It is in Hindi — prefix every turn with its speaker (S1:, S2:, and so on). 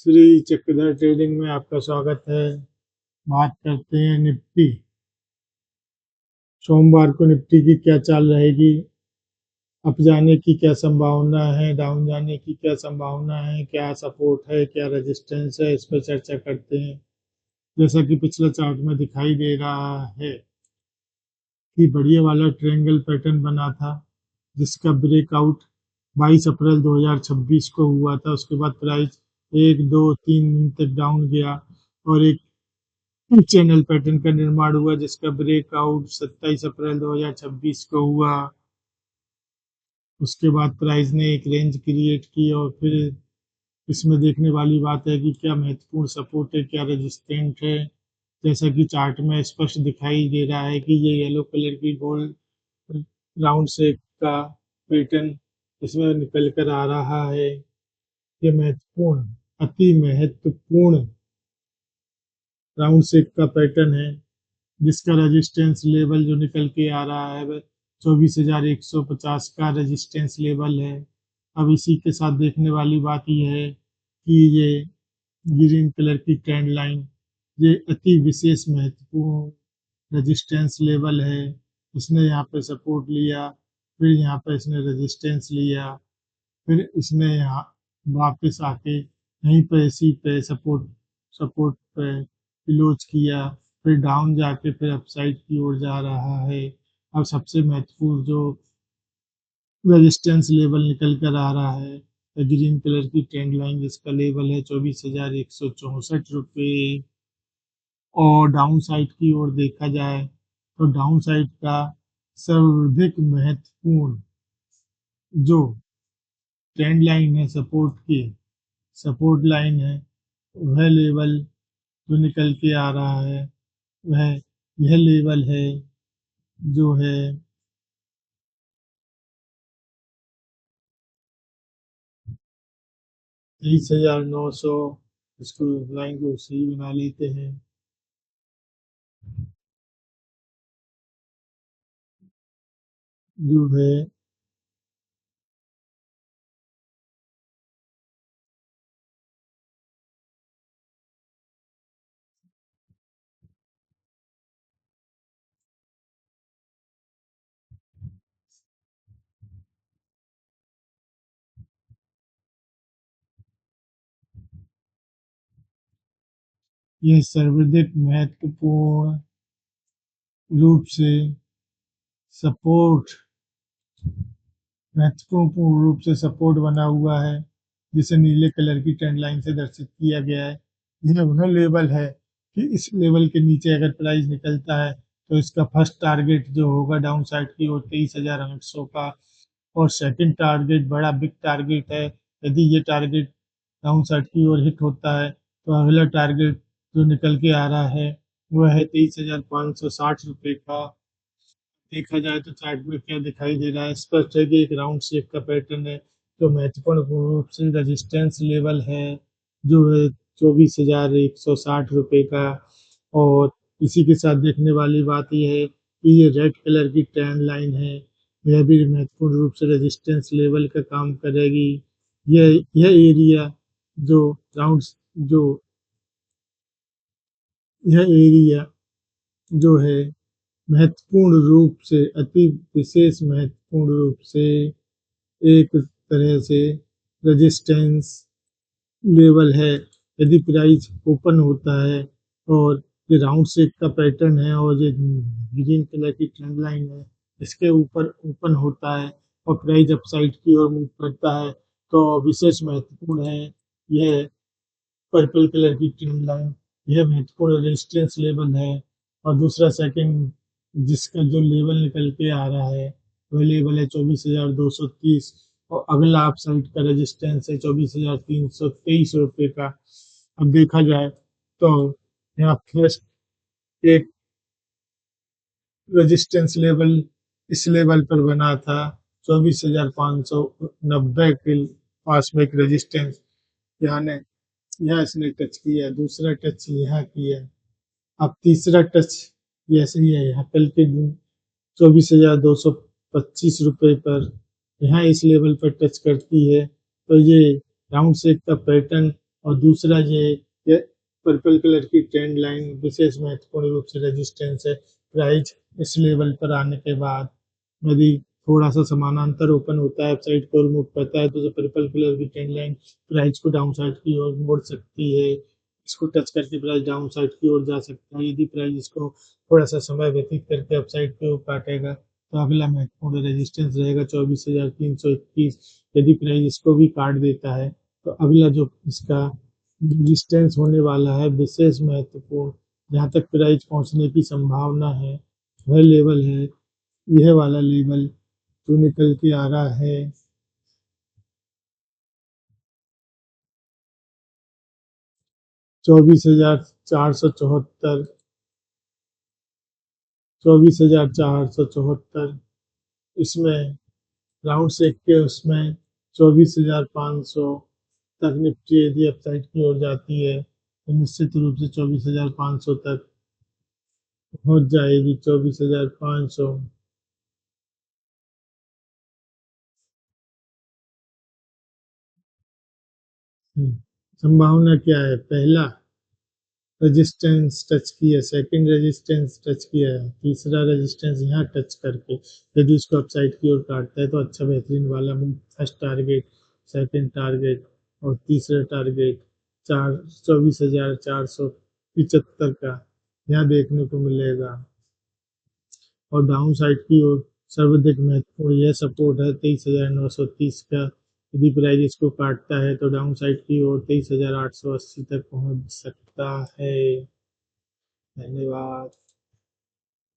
S1: श्री चक्रधर ट्रेडिंग में आपका स्वागत है। बात करते हैं निफ्टी। सोमवार को निफ्टी की क्या चाल रहेगी, अप जाने की क्या संभावना है, डाउन जाने की क्या संभावना है, क्या सपोर्ट है, क्या रेजिस्टेंस है, इस पर चर्चा करते हैं। जैसा कि पिछले चार्ट में दिखाई दे रहा है कि बढ़िया वाला ट्रायंगल पैटर्न बना था, जिसका ब्रेकआउट 22 अप्रैल 2026 को हुआ था। उसके बाद प्राइस 1 2 3 दिन तक डाउन गया और एक चैनल पैटर्न का निर्माण हुआ, जिसका ब्रेकआउट 27 अप्रैल 2026 को हुआ। उसके बाद प्राइस ने एक रेंज क्रिएट की और फिर इसमें देखने वाली बात है कि क्या महत्वपूर्ण सपोर्ट है, क्या रेजिस्टेंट है। जैसा कि चार्ट में स्पष्ट दिखाई दे रहा है कि ये येलो कलर की गोल्ड राउंड शेप का पैटर्न इसमें निकल कर आ रहा है। ये महत्वपूर्ण, अति महत्वपूर्ण राउंड शेप का पैटर्न है, जिसका रेजिस्टेंस लेवल जो निकल के आ रहा है वह 24,150 का रेजिस्टेंस लेवल है। अब इसी के साथ देखने वाली बात यह है कि ये ग्रीन कलर की ट्रेंड लाइन, ये अति विशेष महत्वपूर्ण रेजिस्टेंस लेवल है। इसने यहाँ पे सपोर्ट लिया, फिर यहाँ पे इसने रेजिस्टेंस लिया, फिर इसने यहाँ वापस आके यहीं पे इसी पे सपोर्ट सपोर्ट पे क्लोज किया, फिर डाउन जाके फिर अपसाइड की ओर जा रहा है। अब सबसे महत्वपूर्ण जो रेजिस्टेंस लेवल निकल कर आ रहा है ग्रीन कलर की ट्रेंड लाइन, जिसका लेवल है 24,164 रुपये। और डाउन साइड की ओर देखा जाए तो डाउन साइड का सर्वाधिक महत्वपूर्ण जो ट्रेंड लाइन है, सपोर्ट लाइन है, वह लेवल जो निकल के आ रहा है वह यह लेवल है, जो है 23,900। इसको लाइन को सही बना लेते हैं। जो है यह सर्वाधिक रूप से सपोर्ट महत्वपूर्ण रूप से सपोर्ट बना हुआ है, जिसे नीले कलर की ट्रेंड लाइन से दर्शित किया गया है। यह वह लेवल है कि इस लेवल के नीचे अगर प्राइस निकलता है तो इसका फर्स्ट टारगेट जो होगा डाउन साइड की ओर 23,800 का, और सेकंड टारगेट बड़ा बिग टारगेट है। यदि ये टारगेट डाउन साइड की ओर हिट होता है तो अगला टारगेट जो निकल के आ रहा है वह है 23,560 रुपये का। देखा जाए तो चार्ट में क्या दिखाई दे रहा है, स्पष्ट है कि एक राउंड शेप का पैटर्न है, जो महत्वपूर्ण रूप से रेजिस्टेंस लेवल है, जो है 24,160 रुपये का। और इसी के साथ देखने वाली बात यह है कि ये रेड कलर की ट्रेंड लाइन है, यह भी महत्वपूर्ण रूप से रेजिस्टेंस लेवल का काम करेगी। यह एरिया जो राउंड जो यह एरिया जो है महत्वपूर्ण रूप से, अति विशेष महत्वपूर्ण रूप से एक तरह से रेजिस्टेंस लेवल है। यदि प्राइस ओपन होता है और ये राउंड शेप का पैटर्न है और ये ग्रीन कलर की ट्रेंड लाइन है, इसके ऊपर ओपन होता है और प्राइस अपसाइड की ओर मूव करता है, तो विशेष महत्वपूर्ण है यह पर्पल कलर की ट्रेंड लाइन। यह महत्वपूर्ण रेजिस्टेंस लेवल है। और दूसरा सेकंड जिसका जो लेवल निकल के आ रहा है वह लेवल है 24,230, और अगला अप साइड का रेजिस्टेंस है 24,323 रुपये का। अब देखा जाए तो यहाँ फर्स्ट एक रेजिस्टेंस लेवल इस लेवल पर बना था, 24,590 के पास में एक रेजिस्टेंस यहाँ ने यहाँ इसने टच किया, दूसरा टच यहाँ किया, अब तीसरा टच ऐसे ही है यहाँ कल के दिन 24,225 रुपये पर यहाँ इस लेवल पर टच करती है, तो ये राउंड शेप का पैटर्न और दूसरा ये पर्पल कलर की ट्रेंड लाइन विशेष महत्वपूर्ण रूप से रेजिस्टेंस है। प्राइस इस लेवल पर आने के बाद यदि थोड़ा सा समानांतर ओपन होता है, अपसाइड की ओर मूव करता है, तो जो पर्पल कलर की ट्रेंड लाइन प्राइस को डाउन साइड की ओर मोड़ सकती है। इसको टच करके प्राइस डाउन साइड की ओर जा सकता है। यदि प्राइस इसको थोड़ा सा समय व्यतीत करके अपसाइड की ओर काटेगा, तो अगला महत्वपूर्ण रेजिस्टेंस रहेगा 24,321। यदि प्राइस इसको भी काट देता है, तो अगला जो इसका रेजिस्टेंस होने वाला है विशेष महत्वपूर्ण, जहाँ तक प्राइस पहुँचने की संभावना है, वह लेवल है, यह वाला लेवल जो निकल के आ रहा है 24,474, 24,474। इसमें राउंड शेक के उसमें 24,500 तक निफ्टी यदि अपसाइड की ओर जाती है, तो निश्चित रूप से 24,500 तक पहुंच जाएगी। 24,500। संभावना क्या है? पहला रेजिस्टेंस टच किया, सेकंड रेजिस्टेंस टच किया है, तीसरा रेजिस्टेंस यहाँ टच करके यदि उसको अपसाइड की ओर काटता है, तो अच्छा बेहतरीन वाला move, first target, second target और तीसरा टारगेट 24,475 का यहाँ देखने को मिलेगा। और डाउन साइड की ओर सर्वाधिक महत्वपूर्ण यह सपोर्ट है 23,930 का। यदि प्राइस इसको काटता है, तो डाउन साइड की ओर 23,880 तक पहुंच सकता है। धन्यवाद।